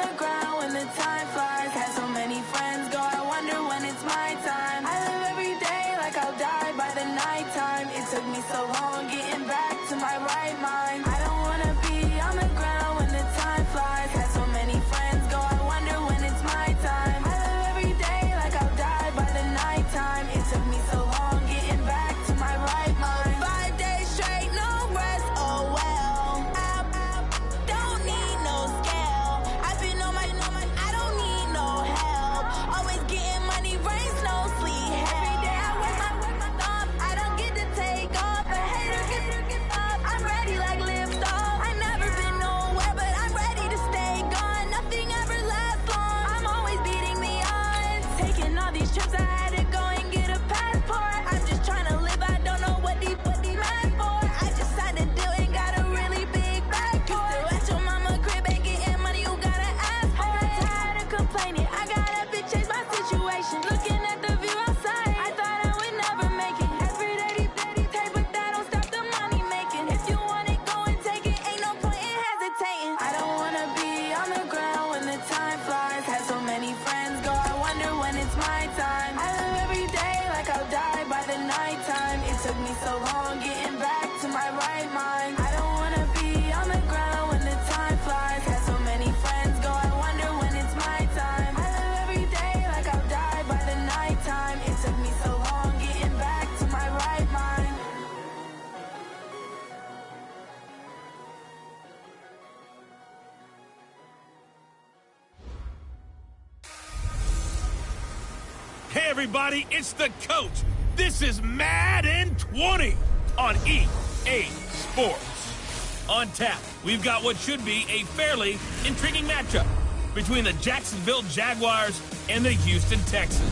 the ground when the time flies. Had so many friends go, I wonder when it's my time. I live every day like I'll die by the nighttime. It took me so long getting back to my right mind. I don't wanna be on the ground when the time flies. Had so many friends go, I wonder when it's my time. I live every day like I'll die by the nighttime. It took me so long getting back to my right mind. 5 days straight, no rest, oh well. Don't need no scale. I've been on my, I don't need no help. Always getting money, rains, no sleep. Every day I work my thumb. I don't get to take off. A hater gets off. I'm ready like lift off. I never been nowhere, but I'm ready to stay gone. Nothing ever lasts long. I'm always beating the odds. Taking all these trips, I had to go and get a passport. I'm just trying to live. I don't know what the mad for. I just signed a deal and got a really big bag for it. Still at your mama crib and getting money, you gotta ask for it. I'm tired of complaining. I got up and changed my situation. Looking at the view outside, I thought I would never make it. Every day, take, but that don't stop the money making. If you want it, go and take it. Ain't no point in hesitating. I don't wanna be on the ground when the time flies. Had so many friends go, I wonder when it's my time. I live every day like I'll die by the nighttime. It took me so long getting back to my right mind. I don't wanna be on the ground when the time flies. Had so many friends go, I wonder when it's my time. I live every day like I'll die by the nighttime. It took me so long getting back to my right mind. Hey everybody, it's the coach. This is Madden 20 on EA Sports. On tap, we've got what should be a fairly intriguing matchup between the Jacksonville Jaguars and the Houston Texans.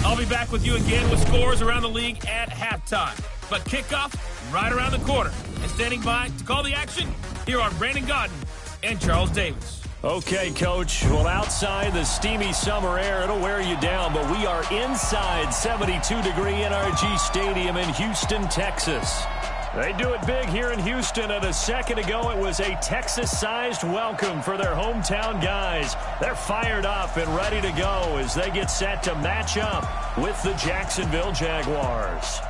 I'll be back with you again with scores around the league at halftime. But kickoff right around the corner. And standing by to call the action, here are Brandon Godden and Charles Davis. Okay, Coach. Well, outside the steamy summer air, it'll wear you down, but we are inside 72-degree NRG Stadium in Houston, Texas. They do it big here in Houston, and a second ago it was a Texas-sized welcome for their hometown guys. They're fired up and ready to go as they get set to match up with the Jacksonville Jaguars.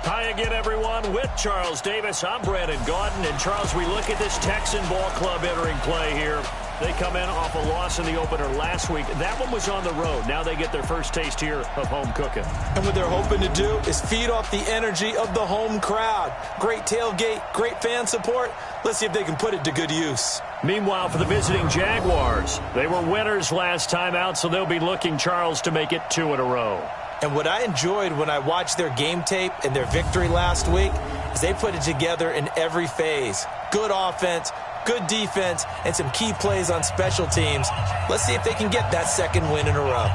Hi again, everyone. With Charles Davis, I'm Brandon Godden. And, Charles, we look at this Texan ball club entering play here. They come in off a loss in the opener last week. That one was on the road. Now they get their first taste here of home cooking. And what they're hoping to do is feed off the energy of the home crowd. Great tailgate, great fan support. Let's see if they can put it to good use. Meanwhile, for the visiting Jaguars, they were winners last time out, so they'll be looking, Charles, to make it 2 in a row. And what I enjoyed when I watched their game tape and their victory last week is they put it together in every phase. Good offense, good defense, and some key plays on special teams. Let's see if they can get that second win in a row.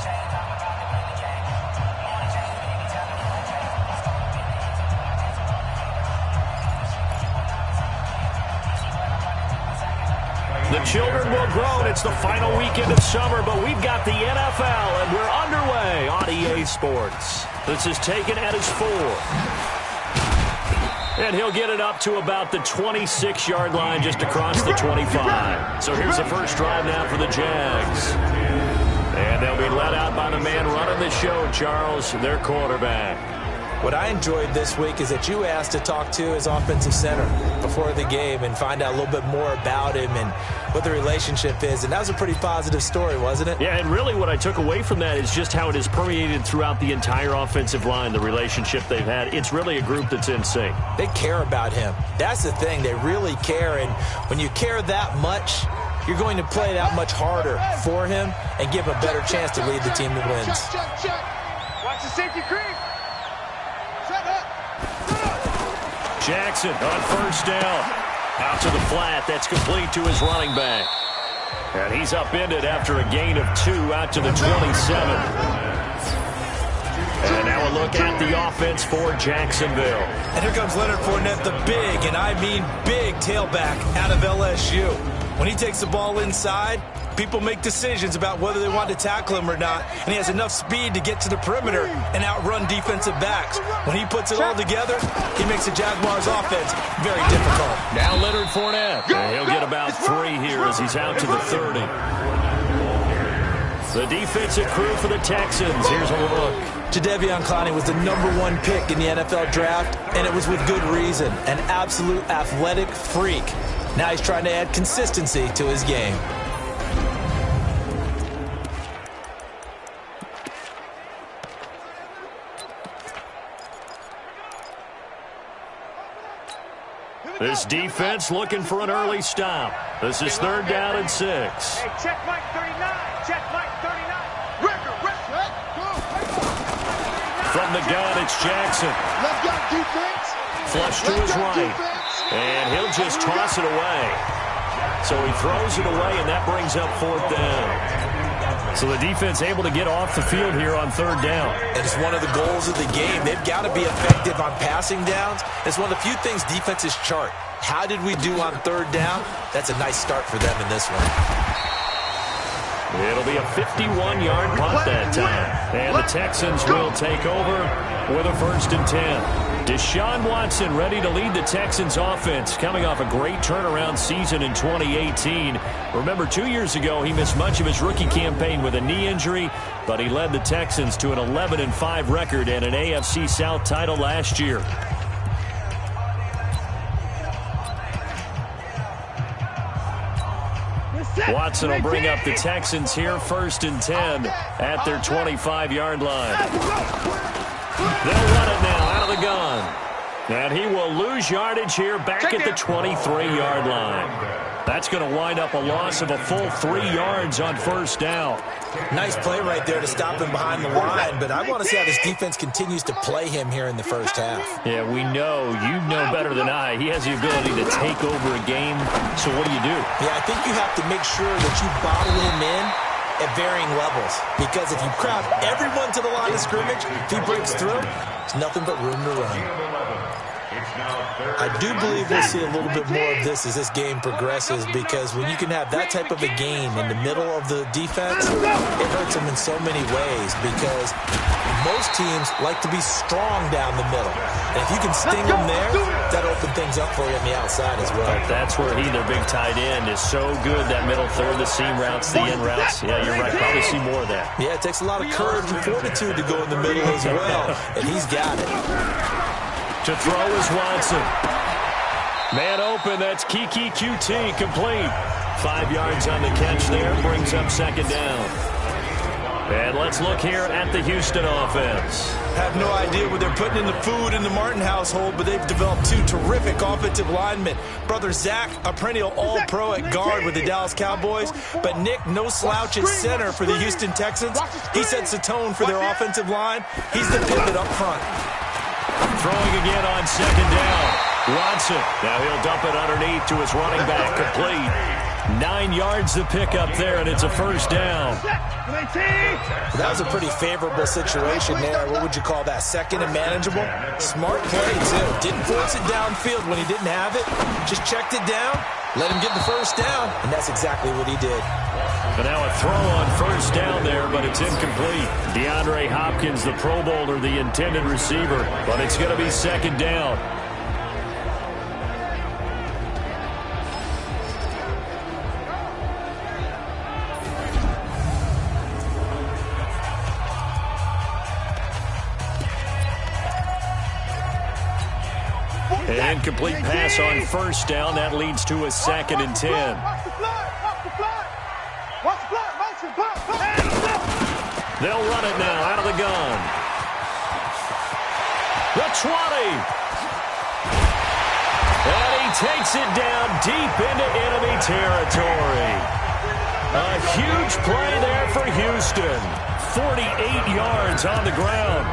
The children will grow, and it's the final weekend of summer, but we've got the NFL, and we're underway on EA Sports. This is taken at his 4. And he'll get it up to about the 26-yard line just across the 25. So here's the first drive now for the Jags. And they'll be led out by the man running the show, Charles, their quarterback. What I enjoyed this week is that you asked to talk to his offensive center before the game and find out a little bit more about him and what the relationship is. And that was a pretty positive story, wasn't it? Yeah, and really what I took away from that is just how it has permeated throughout the entire offensive line, the relationship they've had. It's really a group that's in sync. They care about him. That's the thing. They really care. And when you care that much, you're going to play that much harder for him and give him a better chance to lead the team that wins. Watch the safety creep. Jackson on first down. Out to the flat. That's complete to his running back. And he's upended after a gain of 2 out to the 27. And now a look at the offense for Jacksonville. And here comes Leonard Fournette, the big, and I mean big tailback out of LSU. When he takes the ball inside, people make decisions about whether they want to tackle him or not, and he has enough speed to get to the perimeter and outrun defensive backs. When he puts it all together, he makes the Jaguars' offense very difficult. Now Leonard Fournette. And he'll get about 3 here as he's out to the 30. The defensive crew for the Texans. Here's a look. Jadeveon Clowney was the #1 pick in the NFL draft, and it was with good reason. An absolute athletic freak. Now he's trying to add consistency to his game. This defense looking for an early stop. This is 3rd down and 6. Hey, check Mike 39. Check Mike 39. From the gun, it's Jackson. Left got defense. Flush to his right. And he'll just toss it away. So he throws it away, and that brings up 4th down. So the defense able to get off the field here on 3rd down. And it's one of the goals of the game. They've got to be effective on passing downs. It's one of the few things defenses chart. How did we do on 3rd down? That's a nice start for them in this one. It'll be a 51-yard punt that time. And the Texans will take over with a 1st and 10. Deshaun Watson ready to lead the Texans offense, coming off a great turnaround season in 2018. Remember, 2 years ago, he missed much of his rookie campaign with a knee injury, but he led the Texans to an 11-5 record and an AFC South title last year. Watson will bring up the Texans here, 1st and 10 at their 25-yard line. They'll run it now out of the gun. And he will lose yardage here back at the 23-yard line. That's going to wind up a loss of a full 3 yards on 1st down. Nice play right there to stop him behind the line, but I want to see how this defense continues to play him here in the 1st half. Yeah, we know. You know better than I. He has the ability to take over a game. So what do you do? Yeah, I think you have to make sure that you bottle him in at varying levels, because if you crowd everyone to the line of scrimmage, if he breaks through, there's nothing but room to run. I do believe we'll see a little bit more of this as this game progresses, because when you can have that type of a game in the middle of the defense, it hurts them in so many ways, because most teams like to be strong down the middle. And if you can sting them there, that'll open things up for you on the outside as well. That's where their big tight end, is so good, that middle third, the seam routes, the in routes. Yeah, you're right. Probably see more of that. Yeah, it takes a lot of courage and fortitude to go in the middle as well, and he's got it. To throw is Watson. Man open, that's Kiki QT, complete. 5 yards on the catch there, brings up 2nd down. And let's look here at the Houston offense. Have no idea what they're putting in the food in the Martin household, but they've developed 2 terrific offensive linemen. Brother Zach, a perennial all-pro at guard with the Dallas Cowboys, but Nick, no slouch at center for the Houston Texans. He sets the tone for their offensive line. He's the pivot up front. Throwing again on 2nd down. Watson. Now he'll dump it underneath to his running back. Complete. 9 yards to pick up there, and it's a 1st down. That was a pretty favorable situation there. What would you call that? 2nd and manageable? Smart play, too. Didn't force it downfield when he didn't have it. Just checked it down, let him get the 1st down, and that's exactly what he did. And now a throw on 1st down there, but it's incomplete. DeAndre Hopkins, the Pro Bowler, the intended receiver, but it's going to be 2nd down. An incomplete pass on 1st down. That leads to a 2nd and 10. They'll run it now out of the gun. The 20. And he takes it down deep into enemy territory. A huge play there for Houston. 48 yards on the ground.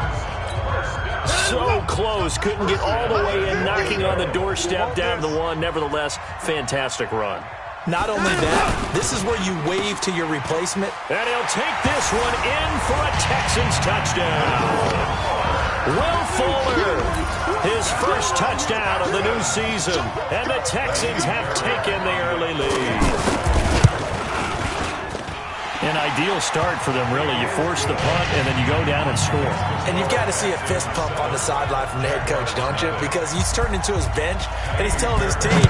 So close, couldn't get all the way in, knocking on the doorstep down to the 1. Nevertheless, fantastic run. Not only that, this is where you wave to your replacement. And he'll take this one in for a Texans touchdown. Will Fuller, his first touchdown of the new season, and the Texans have taken the early lead. An ideal start for them, really. You force the punt, and then you go down and score. And you've got to see a fist pump on the sideline from the head coach, don't you? Because he's turned into his bench, and he's telling his team,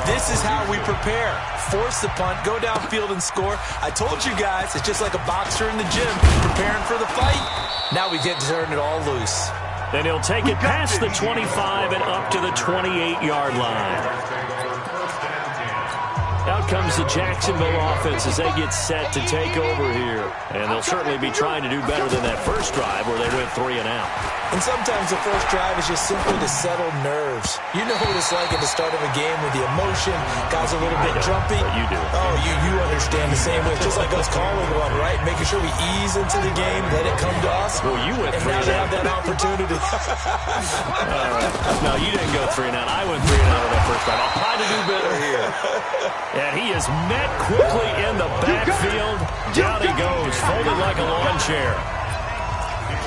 this is how we prepare. Force the punt, go downfield and score. I told you guys, it's just like a boxer in the gym preparing for the fight. Now we get to turn it all loose. Then he'll take it past the 25 and up to the 28-yard line. Out comes the Jacksonville offense as they get set to take over here. And they'll certainly be trying to do better than that first drive where they went 3 and out. And sometimes the first drive is just simply to settle nerves. You know what it's like at the start of a game with the emotion. Guys are a little bit jumpy. You do. Oh, you understand the same way. Just like us calling one, right? Making sure we ease into the game, let it come to us. Well, you went 3 and out. And now they have that opportunity. No, you didn't go 3 and out. I went 3 and out on that first drive. I'll try to do better here. And he is met quickly in the backfield. Down he goes, folded like a lawn chair.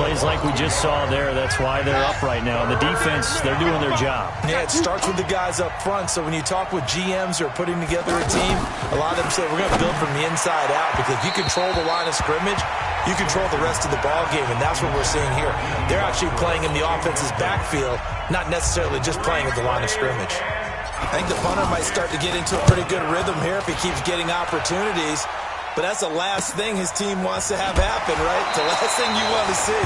Plays like we just saw there. That's why they're up right now. And the defense, they're doing their job. Yeah, it starts with the guys up front. So when you talk with GMs who are putting together a team, a lot of them say we're going to build from the inside out, because if you control the line of scrimmage, you control the rest of the ball game, and that's what we're seeing here. They're actually playing in the offense's backfield, not necessarily just playing at the line of scrimmage. I think the punter might start to get into a pretty good rhythm here if he keeps getting opportunities. But that's the last thing his team wants to have happen, right? The last thing you want to see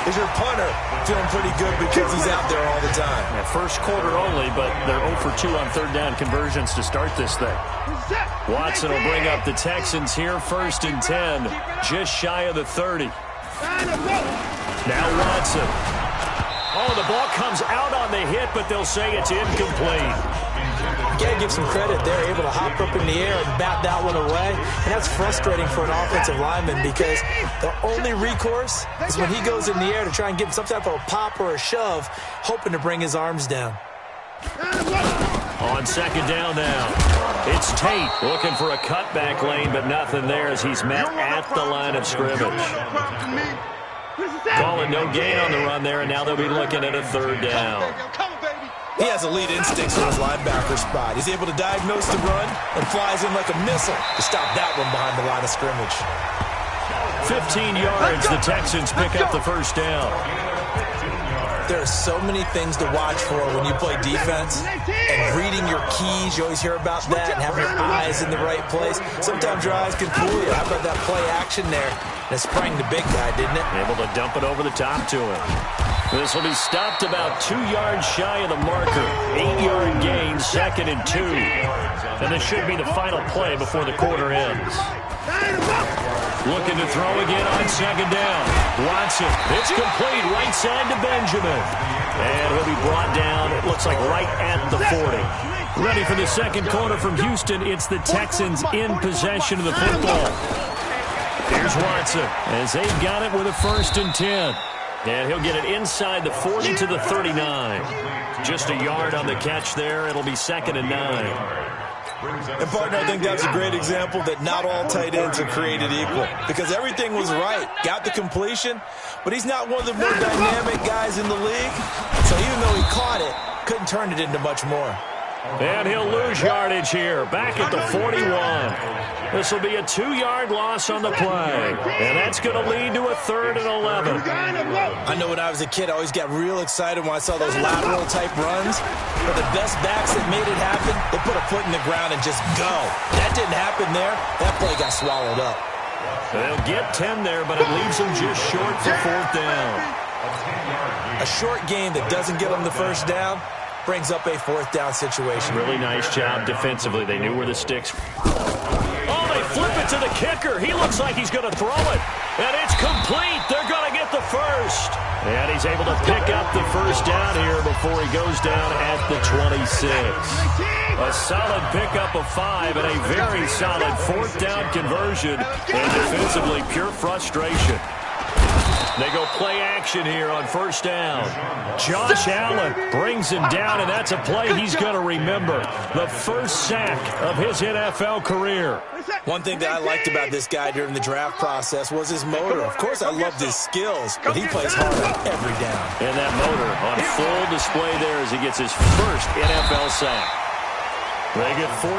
is your punter feeling pretty good because he's out there all the time. Yeah, first quarter only, but they're 0 for 2 on third down conversions to start this thing. Watson will bring up the Texans here, 1st and 10, just shy of the 30. Now Watson. Oh, the ball comes out on the hit, but they'll say it's incomplete. You got to give some credit. They're able to hop up in the air and bat that one away. And that's frustrating for an offensive lineman, because the only recourse is when he goes in the air to try and get some type of a pop or a shove, hoping to bring his arms down. On 2nd down now, it's Tate looking for a cutback lane, but nothing there as he's met at the line of scrimmage. Calling no gain on the run there, and now they'll be looking at a 3rd down. He has elite instincts on his linebacker spot. He's able to diagnose the run and flies in like a missile to stop that one behind the line of scrimmage. 15 yards, the Texans pick up the 1st down. There are so many things to watch for when you play defense, and reading your keys, you always hear about that, and having your eyes in the right place. Sometimes your eyes can fool you. How about that play action there? And it sprang the big guy, didn't it? Able to dump it over the top to him. This will be stopped about 2 yards shy of the marker. 8-yard gain, 2nd and 2. And this should be the final play before the quarter ends. Looking to throw again on 2nd down. Watson, it's complete, right side to Benjamin. And he'll be brought down, it looks like right at the 40. Ready for the second quarter from Houston. It's the Texans in possession of the football. Here's Watson as they've got it with a 1st and 10. And he'll get it inside the 40 to the 39. Just a yard on the catch there. It'll be 2nd and 9. And, partner, I think that's a great example that not all tight ends are created equal, because everything was right. Got the completion, but he's not one of the more dynamic guys in the league. So even though he caught it, couldn't turn it into much more. And he'll lose yardage here, back at the 41. This will be a 2-yard loss on the play. And that's going to lead to a 3rd and 11. I know when I was a kid, I always got real excited when I saw those lateral-type runs. But the best backs that made it happen, they put a foot in the ground and just go. That didn't happen there. That play got swallowed up. They'll get 10 there, but it leaves them just short for 4th down. A short game that doesn't get them the 1st down brings up a 4th down situation. Really nice job defensively. They knew where the sticks. Oh, they flip it to the kicker. He looks like he's going to throw it. And it's complete. They're going to get the 1st. And he's able to pick up the 1st down here before he goes down at the 26. A solid pickup of 5 and a very solid 4th down conversion. And defensively, pure frustration. They go play action here on 1st down. Josh Allen brings him down, and that's a play he's going to remember. The 1st sack of his NFL career. One thing that I liked about this guy during the draft process was his motor. Of course, I loved his skills, but he plays hard on every down. And that motor on full display there as he gets his 1st NFL sack. They get 14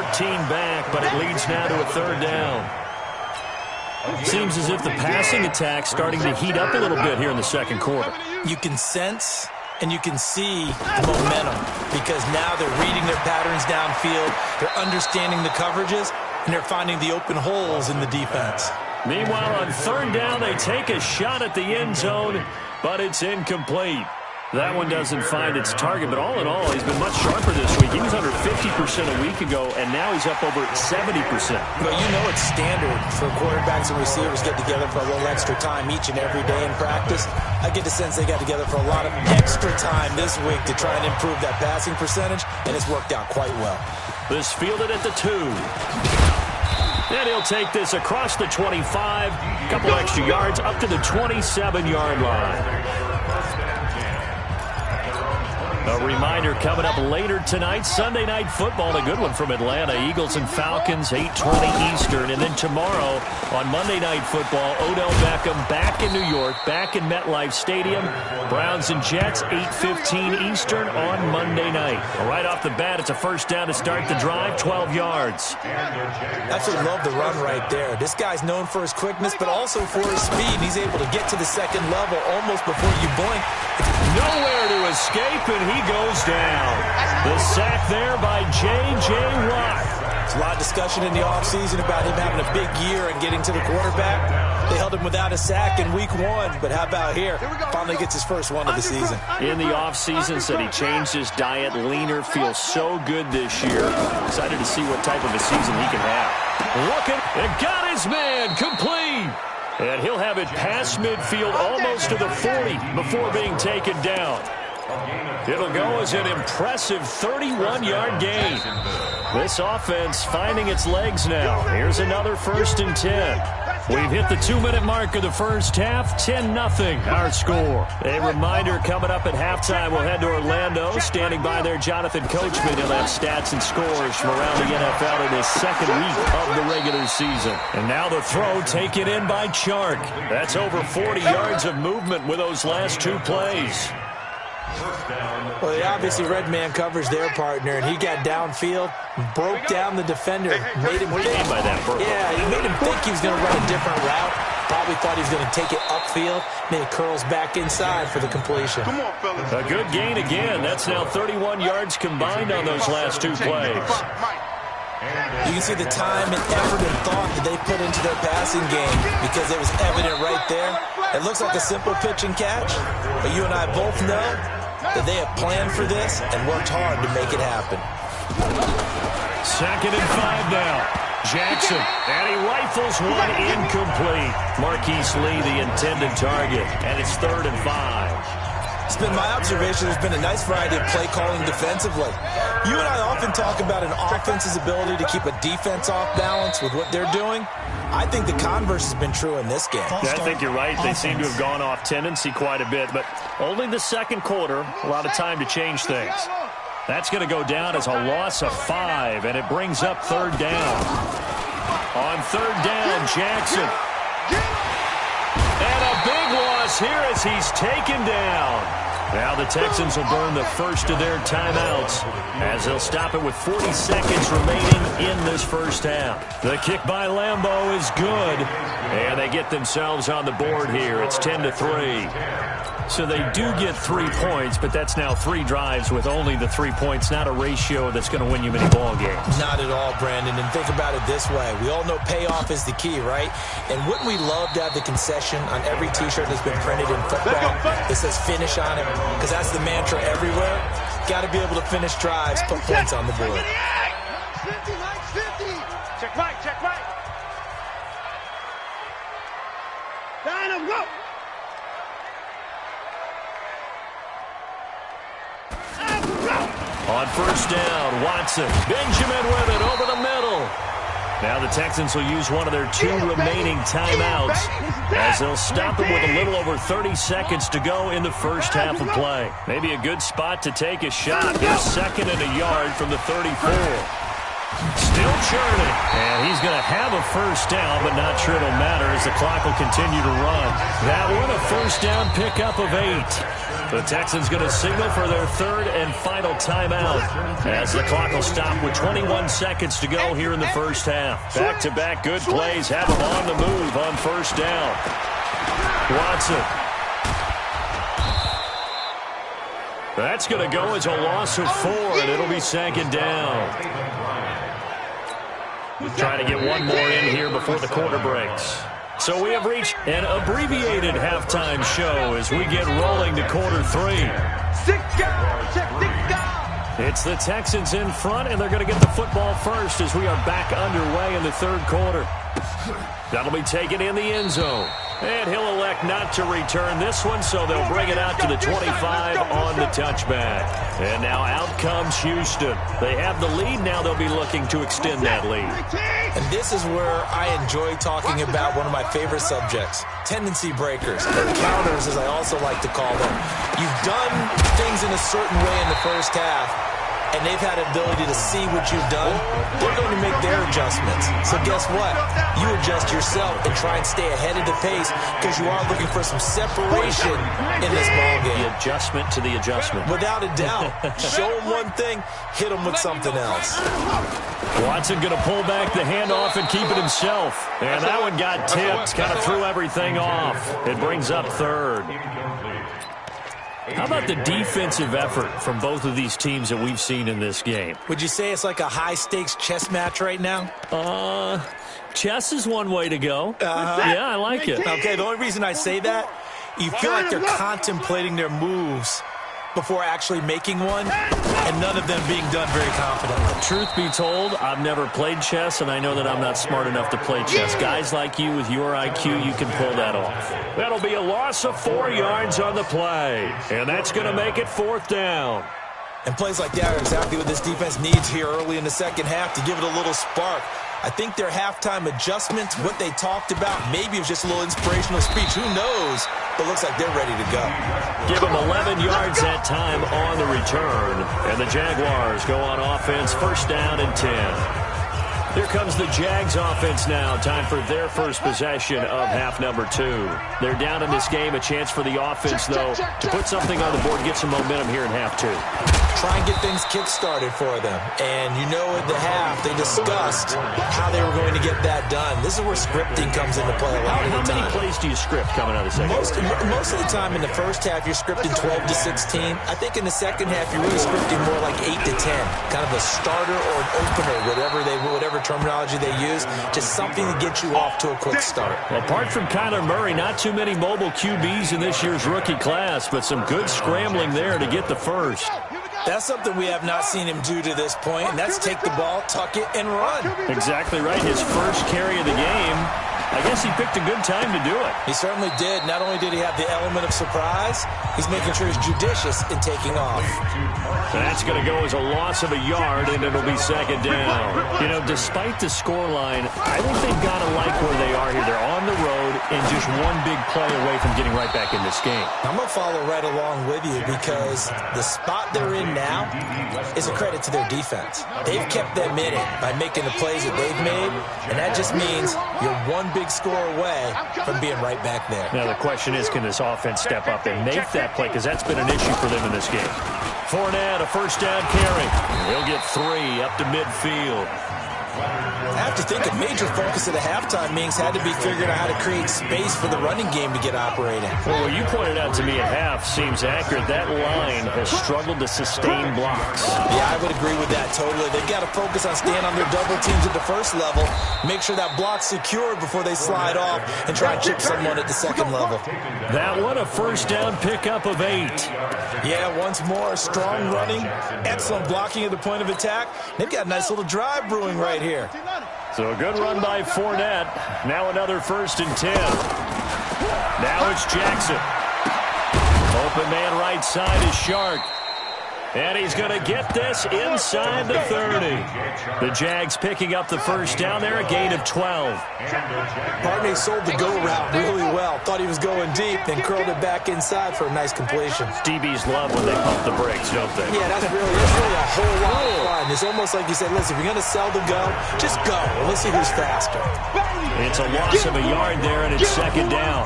back, but it leads now to a 3rd down. Seems as if the passing attack's starting to heat up a little bit here in the second quarter. You can sense and you can see the momentum because now they're reading their patterns downfield, they're understanding the coverages, and they're finding the open holes in the defense. Meanwhile, on third down, they take a shot at the end zone, but it's incomplete. That one doesn't find its target, but all in all, he's been much sharper this week. He was under 50% a week ago, and now he's up over 70%. But you know it's standard for quarterbacks and receivers get together for a little extra time each and every day in practice. I get the sense they got together for a lot of extra time this week to try and improve that passing percentage, and it's worked out quite well. This fielded at the 2. And he'll take this across the 25, a couple extra yards up to the 27-yard line. A reminder coming up later tonight, Sunday Night Football, a good one from Atlanta. Eagles and Falcons, 8:20 Eastern. And then tomorrow on Monday Night Football, Odell Beckham back in New York, back in MetLife Stadium. Browns and Jets, 8:15 Eastern on Monday night. Right off the bat, it's a first down to start the drive, 12 yards. Absolutely love the run right there. This guy's known for his quickness, but also for his speed. He's able to get to the second level almost before you blink. Nowhere to escape, and he goes down. The sack there by J.J. Watt. There's a lot of discussion in the offseason about him having a big year and getting to the quarterback. They held him without a sack in week 1, but how about here? Finally gets his first one of the season. In the offseason, said he changed his diet, leaner, feels so good this year. Excited to see what type of a season he can have. Looking, and got his man, complete. And he'll have it past midfield almost to the 40 before being taken down. It'll go as an impressive 31-yard gain. This offense finding its legs now. Here's another 1st and 10. We've hit the 2-minute mark of the first half. 10-0 our score. A reminder coming up at halftime. We'll head to Orlando. Standing by there, Jonathan Coachman. He'll have stats and scores from around the NFL in his second week of the regular season. And now the throw taken in by Chark. That's over 40 yards of movement with those last 2 plays. Well, they obviously read man coverage their partner, and he got downfield, broke down the defender, made him think. By that, yeah, he made him think he was going to run a different route. Probably thought he was going to take it upfield. Then it curls back inside for the completion. Come on, fellas. A good gain again. That's now 31 yards combined on those last 2 plays. You can see the time and effort and thought that they put into their passing game because it was evident right there. It looks like a simple pitch and catch, but you and I both know that they have planned for this and worked hard to make it happen. 2nd and 5 now. Jackson, and he rifles one incomplete. Marquise Lee, the intended target, and it's 3rd and 5. It's been my observation there's been a nice variety of play calling defensively. You and I often talk about an offense's ability to keep a defense off balance with what they're doing. I think the converse has been true in this game. I think you're right. They seem to have gone off tendency quite a bit, but only the second quarter, a lot of time to change things. That's going to go down as a loss of 5, and it brings up 3rd down. On 3rd down, Jackson. And a big loss here as he's taken down. Now the Texans will burn the first of their timeouts as they'll stop it with 40 seconds remaining in this first half. The kick by Lambeau is good, and they get themselves on the board here. It's 10-3. So they do get 3 points, but that's now 3 drives with only the 3 points, not a ratio that's going to win you many ball games. Not at all, Brandon. And think about it this way. We all know payoff is the key, right? And wouldn't we love to have the concession on every T-shirt that's been printed in football that says finish on it? Because that's the mantra everywhere. Got to be able to finish drives, put points on the board. 50, check right, check right. Line up, go. On 1st down, Watson. Benjamin with it over the middle. Now the Texans will use one of their 2 remaining timeouts as they'll stop it with a little over 30 seconds to go in the first half of play. Maybe a good spot to take a shot. They're 2nd and a yard from the 34. Still churning. And he's going to have a first down, but not sure it'll matter as the clock will continue to run. That one a first down pickup of 8. The Texans going to signal for their third and final timeout as the clock will stop with 21 seconds to go here in the first half. Back-to-back good plays have them on the move on first down. Watson. That's going to go as a loss of 4, and it'll be second down. Trying to get one more in here before the quarter breaks. So we have reached an abbreviated halftime show as we get rolling to quarter 3. It's the Texans in front, and they're going to get the football first as we are back underway in the third quarter. That'll be taken in the end zone. And he'll elect not to return this one, so they'll bring it out to the 25 on the touchback. And now out comes Houston. They have the lead. Now they'll be looking to extend that lead. And this is where I enjoy talking about one of my favorite subjects, tendency breakers, or counters as I also like to call them. You've done things in a certain way in the first half, and they've had the ability to see what you've done. They're going to make their adjustments. So guess what? You adjust yourself and try and stay ahead of the pace because you are looking for some separation in this ballgame. The adjustment to the adjustment. Without a doubt. Show them one thing, hit them with something else. Watson going to pull back the handoff and keep it himself. And that one got tipped. Kind of threw everything off. It brings up third. How about the defensive effort from both of these teams that we've seen in this game? Would you say it's like a high-stakes chess match right now? Chess is one way to go. Yeah, I like it. Okay, the only reason I say that, you feel like they're contemplating their moves before actually making one, and none of them being done very confidently. Truth be told, I've never played chess, and I know that I'm not smart enough to play chess. Guys like you with your IQ, you can pull that off. That'll be a loss of 4 yards on the play, and that's going to make it fourth down. And plays like that are exactly what this defense needs here early in the second half to give it a little spark. I think their halftime adjustments, what they talked about, maybe it was just a little inspirational speech. Who knows? But looks like they're ready to go. Give them 11 yards that time on the return. And the Jaguars go on offense, first down and 10. Here comes the Jags offense now. Time for their first possession of half number 2. They're down in this game. A chance for the offense, though, to put something on the board, get some momentum here in half 2. Try and get things kick-started for them. And you know at the half, they discussed how they were going to get that done. This is where scripting comes into play a lot of the time. How many plays do you script coming out of the second half? Most of the time in the first half, you're scripting 12 to 16. I think in the second half, you're really scripting more like 8 to 10. Kind of a starter or an opener, whatever terminology they use. Just something to get you off to a quick start. Well, apart from Kyler Murray, not too many mobile QBs in this year's rookie class, but some good scrambling there to get the first. That's something we have not seen him do to this point, and that's take the ball, tuck it, and run. Exactly right. His first carry of the game. I guess he picked a good time to do it. He certainly did. Not only did he have the element of surprise, he's making sure he's judicious in taking off. That's going to go as a loss of a yard, and it'll be second down. You know, despite the scoreline, I think they've got to like where they are here. They're on the road and just one big play away from getting right back in this game. I'm going to follow right along with you because the spot they're in now is a credit to their defense. They've kept them in it by making the plays that they've made, and that just means you're one big score away from being right back there. Now the question is, can this offense step up and make that play? Because that's been an issue for them in this game. Fournette, a first down carry. He'll get 3 up to midfield. I have to think a major focus at the halftime meetings had to be figuring out how to create space for the running game to get operating. Well, what you pointed out to me at half seems accurate. That line has struggled to sustain blocks. Yeah, I would agree with that totally. They've got to focus on staying on their double teams at the first level, make sure that block's secured before they slide off and try and chip someone at the second level. That one, a first down pickup of 8. Yeah, once more, strong running, excellent blocking at the point of attack. They've got a nice little drive brewing right here. So a good run by Fournette. Now another first and 10. Now it's Jackson. Open man right side is Shark. And he's going to get this inside the 30. The Jags picking up the first down there, a gain of 12. Partney sold the go route really well. Thought he was going deep, then curled it back inside for a nice completion. DBs love when they pump the brakes, don't they? Yeah, that's really a whole lot of fun. It's almost like you said, listen, if you're going to sell the go, just go. And let's see who's faster. It's a loss of a yard there, and it's second down.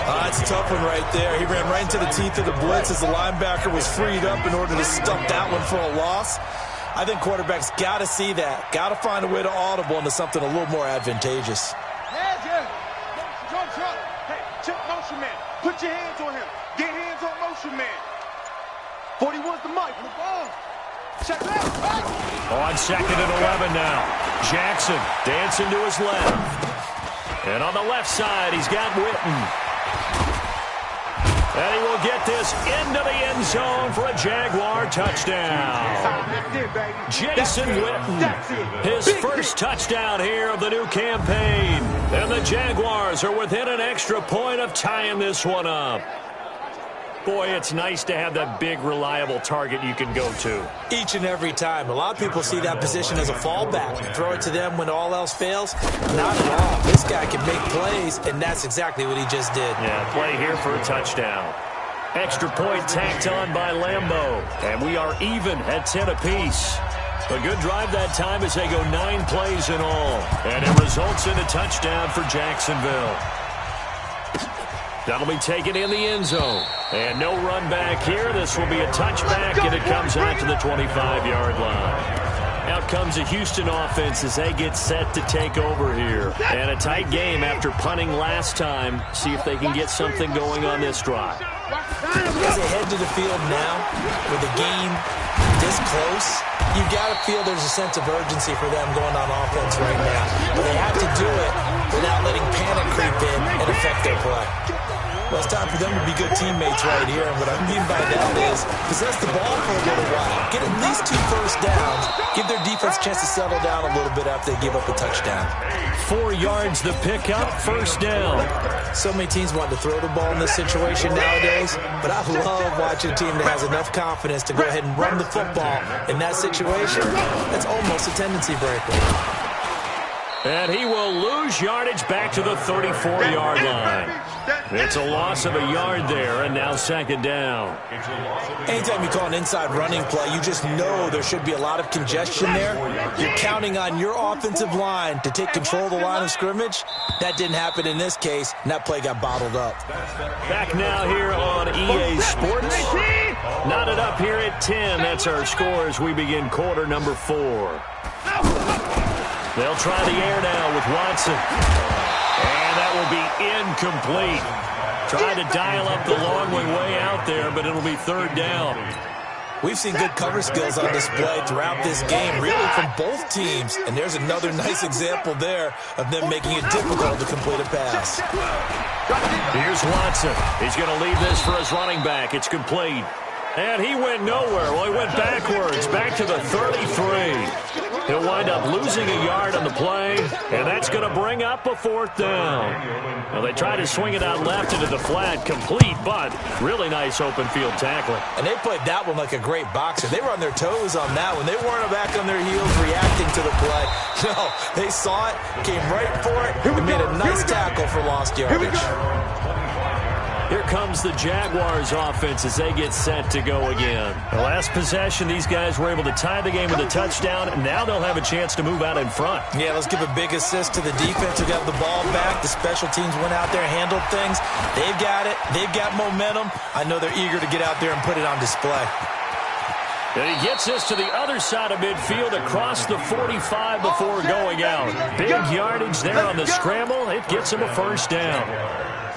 That's a tough one right there. He ran right into the teeth of the blitz as the linebacker was freed up in order to stump that one for a loss. I think quarterbacks got to see that. Got to find a way to audible into something a little more advantageous. Yeah. Hey, check motion man. Put your hands on him. Get hands on motion man. 41's the mic. The ball. Check left. On second and 11 now. Jackson dancing to his left. And on the left side, he's got Witten. And he will get this into the end zone for a Jaguar touchdown. Jason Witten, his first touchdown here of the new campaign. And the Jaguars are within an extra point of tying this one up. Boy, it's nice to have that big, reliable target you can go to. Each and every time. A lot of people see that position as a fallback. You throw it to them when all else fails. Not at all. This guy can make plays, and that's exactly what he just did. Yeah, play here for a touchdown. Extra point tacked on by Lambeau. And we are even at 10 apiece. A good drive that time as they go 9 plays in all. And it results in a touchdown for Jacksonville. That'll be taken in the end zone. And no run back here. This will be a touchback, and it comes out to the 25-yard line. Out comes the Houston offense as they get set to take over here. And a tight game after punting last time. See if they can get something going on this drive. As they head to the field now, with the game this close, you've got to feel there's a sense of urgency for them going on offense right now. But they have to do it without letting panic creep in and affect their play. Well, it's time for them to be good teammates right here. And what I mean by that is possess the ball for a little while. Get at least 2 first downs. Give their defense a chance to settle down a little bit after they give up a touchdown. 4 yards the pickup, first down. So many teams want to throw the ball in this situation nowadays, but I love watching a team that has enough confidence to go ahead and run the football in that situation. That's almost a tendency breaker. And he will lose yardage back to the 34-yard line. It's a loss of a yard there, and now second down. Anytime you call an inside running play, you just know there should be a lot of congestion there. You're counting on your offensive line to take control of the line of scrimmage. That didn't happen in this case, and that play got bottled up. Back now here on EA Sports. Knotted up here at 10. That's our score as we begin quarter number 4. They'll try the air now with Watson. And that will be incomplete. Trying to dial up the long way out there, but it'll be third down. We've seen good cover skills on display throughout this game, really from both teams. And there's another nice example there of them making it difficult to complete a pass. Here's Watson. He's going to leave this for his running back. It's complete. And he went nowhere. Well, he went backwards, back to the 33. He'll wind up losing a yard on the play, and that's going to bring up a fourth down. Well, they tried to swing it out left into the flat, complete, but really nice open field tackling. And they played that one like a great boxer. They were on their toes on that one. They weren't back on their heels reacting to the play. No, they saw it, came right for it, and made a nice tackle for lost yardage. Here comes the Jaguars offense as they get set to go again. The last possession, these guys were able to tie the game with a touchdown, and now they'll have a chance to move out in front. Yeah, let's give a big assist to the defense who got the ball back. The special teams went out there, handled things. They've got it. They've got momentum. I know they're eager to get out there and put it on display. And he gets this to the other side of midfield across the 45 before going out. Big yardage there on the scramble. It gets him a first down.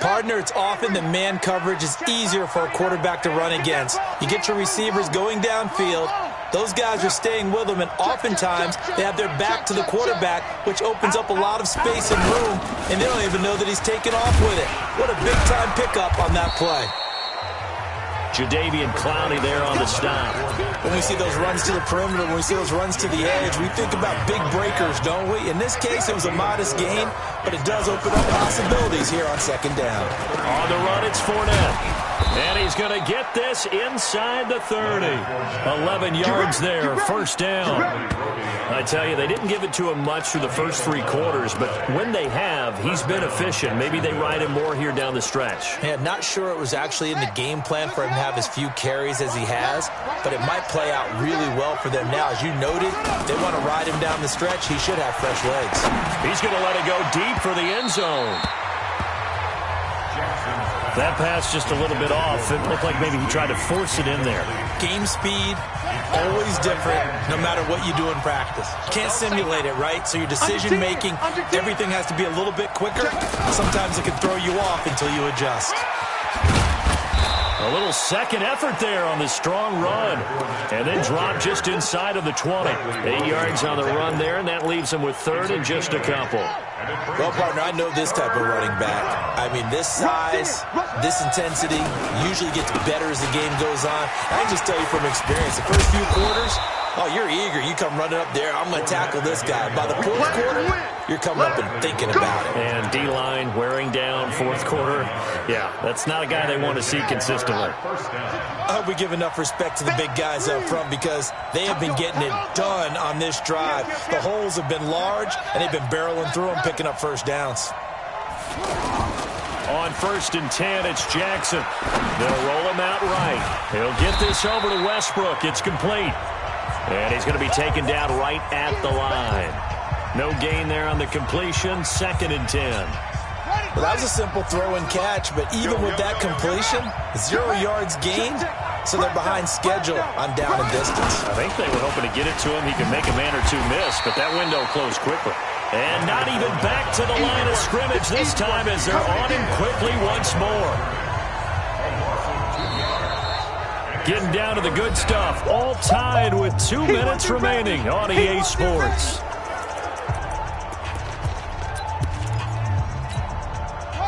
Partner, it's often that man coverage is easier for a quarterback to run against. You get your receivers going downfield. Those guys are staying with them, and oftentimes they have their back to the quarterback, which opens up a lot of space and room, and they don't even know that he's taken off with it. What a big-time pickup on that play. Jadeveon Clowney there on the stop. When we see those runs to the perimeter, when we see those runs to the edge, we think about big breakers, don't we? In this case, it was a modest gain, but it does open up possibilities here on second down. On the run, it's Fournette. And he's going to get this inside the 30. 11 yards there, first down. I tell you, they didn't give it to him much through the first 3 quarters, but when they have, he's been efficient. Maybe they ride him more here down the stretch. Yeah, not sure it was actually in the game plan for him to have as few carries as he has, but it might play out really well for them now. As you noted, they want to ride him down the stretch. He should have fresh legs. He's going to let it go deep for the end zone. That pass just a little bit off. It looked like maybe he tried to force it in there. Game speed, always different, no matter what you do in practice. Can't simulate it, right? So your decision-making, everything has to be a little bit quicker. Sometimes it can throw you off until you adjust. A little second effort there on the strong run. And then drop just inside of the 20. 8 yards on the run there, and that leaves him with third and just a couple. Well, partner, I know this type of running back. I mean, this size, this intensity usually gets better as the game goes on. I can just tell you from experience, the first few quarters, oh, you're eager. You come running up there, I'm going to tackle this guy. By the fourth quarter, you're coming up and thinking about it. And D-line wearing down fourth quarter. Yeah, that's not a guy they want to see consistently. I hope we give enough respect to the big guys up front because they have been getting it done on this drive. The holes have been large, and they've been barreling through them, picking up first downs. On 1st and 10, it's Jackson. They'll roll him out right. He'll get this over to Westbrook. It's complete. And he's going to be taken down right at the line. No gain there on the completion. 2nd and 10. Well, that was a simple throw and catch, but even with that completion, 0 yards gained, so they're behind schedule on down and distance. I think they were hoping to get it to him. He could make a man or two miss, but that window closed quickly. And not even back to the line of scrimmage this time as they're on him quickly once more. Getting down to the good stuff. All tied with 2 minutes remaining on EA Sports.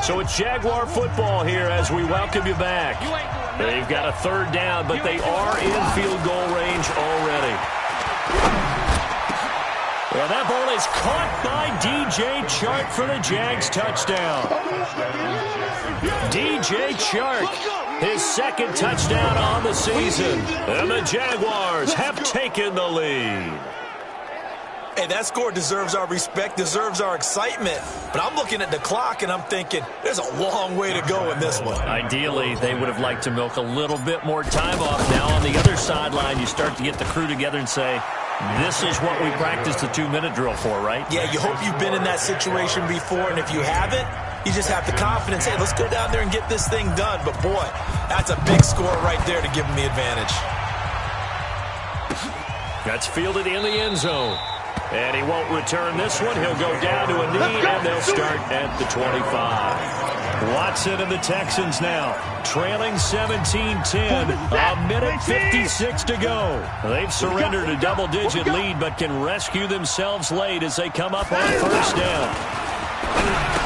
So it's Jaguar football here as we welcome you back. They've got a 3rd down, but they are in field goal range already. Well, that ball is caught by DJ Chark for the Jags touchdown. DJ Chark, his 2nd touchdown on the season. And the Jaguars have taken the lead. Hey, that score deserves our respect, deserves our excitement. But I'm looking at the clock, and I'm thinking, there's a long way to go in this one. Ideally, they would have liked to milk a little bit more time off. Now, on the other sideline, you start to get the crew together and say, this is what we practiced the 2-minute drill for, right? Yeah, you hope you've been in that situation before, and if you haven't, you just have the confidence, hey, let's go down there and get this thing done. But, boy, that's a big score right there to give them the advantage. That's fielded in the end zone. And he won't return this one. He'll go down to a knee, and they'll start at the 25. Watson and the Texans now trailing 17-10. A minute 56 to go. They've surrendered a double-digit lead, but can rescue themselves late as they come up on 1st down.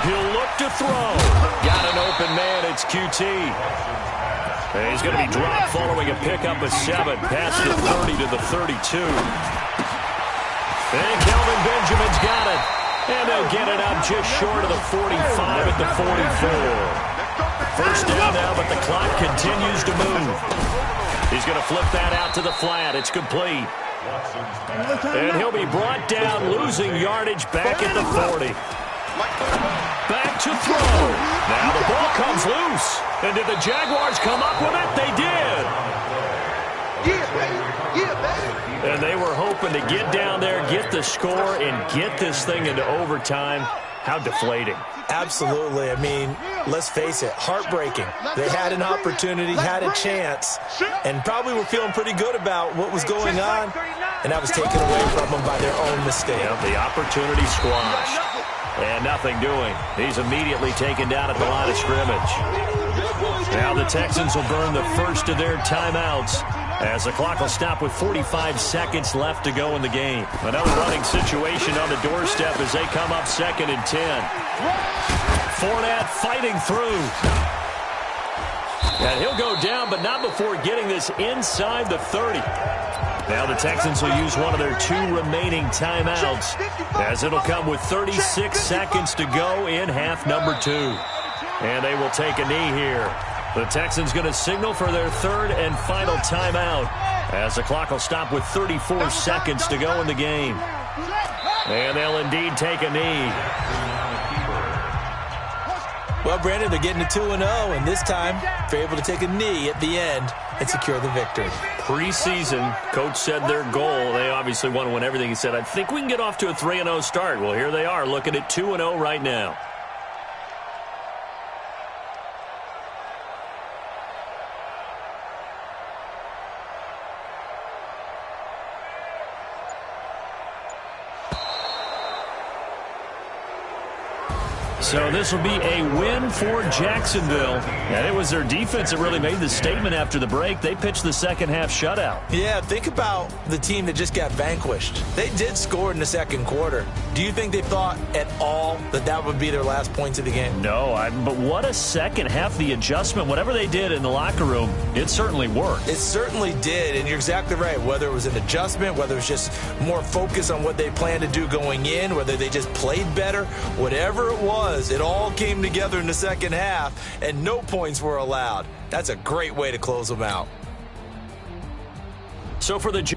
He'll look to throw. Got an open man. It's QT. And he's going to be dropped following a pickup of 7. Past the 30 to the 32. And Kelvin Benjamin's got it. And they'll get it up just short of the 45 at the 44. 1st down now, but the clock continues to move. He's going to flip that out to the flat. It's complete. And he'll be brought down, losing yardage back at the 40. Back to throw. Now the ball comes loose. And did the Jaguars come up with it? They did. And they were hoping to get down there, get the score, and get this thing into overtime. How deflating. Absolutely. I mean, let's face it, heartbreaking. They had an opportunity, had a chance, and probably were feeling pretty good about what was going on, and that was taken away from them by their own mistake. Yep, the opportunity squashed. And nothing doing. He's immediately taken down at the line of scrimmage. Now the Texans will burn the first of their timeouts as the clock will stop with 45 seconds left to go in the game. Another running situation on the doorstep as they come up 2nd and 10. Fournette fighting through. And he'll go down, but not before getting this inside the 30. Now the Texans will use one of their 2 remaining timeouts as it'll come with 36 seconds to go in half number 2. And they will take a knee here. The Texans going to signal for their third and final timeout as the clock will stop with 34 seconds to go in the game. And they'll indeed take a knee. Well, Brandon, they're getting to 2-0, and this time they're able to take a knee at the end and secure the victory. Preseason, coach said their goal, they obviously want to win everything. He said, I think we can get off to a 3-0 start. Well, here they are looking at 2-0 right now. So this will be a win for Jacksonville. And it was their defense that really made the statement after the break. They pitched the second half shutout. Yeah, think about the team that just got vanquished. They did score in the second quarter. Do you think they thought at all that that would be their last points of the game? No, but what a second half. The adjustment, whatever they did in the locker room, it certainly worked. It certainly did, and you're exactly right. Whether it was an adjustment, whether it was just more focus on what they planned to do going in, whether they just played better, whatever it was, it all came together in the second half, and no points were allowed. That's a great way to close them out. So for the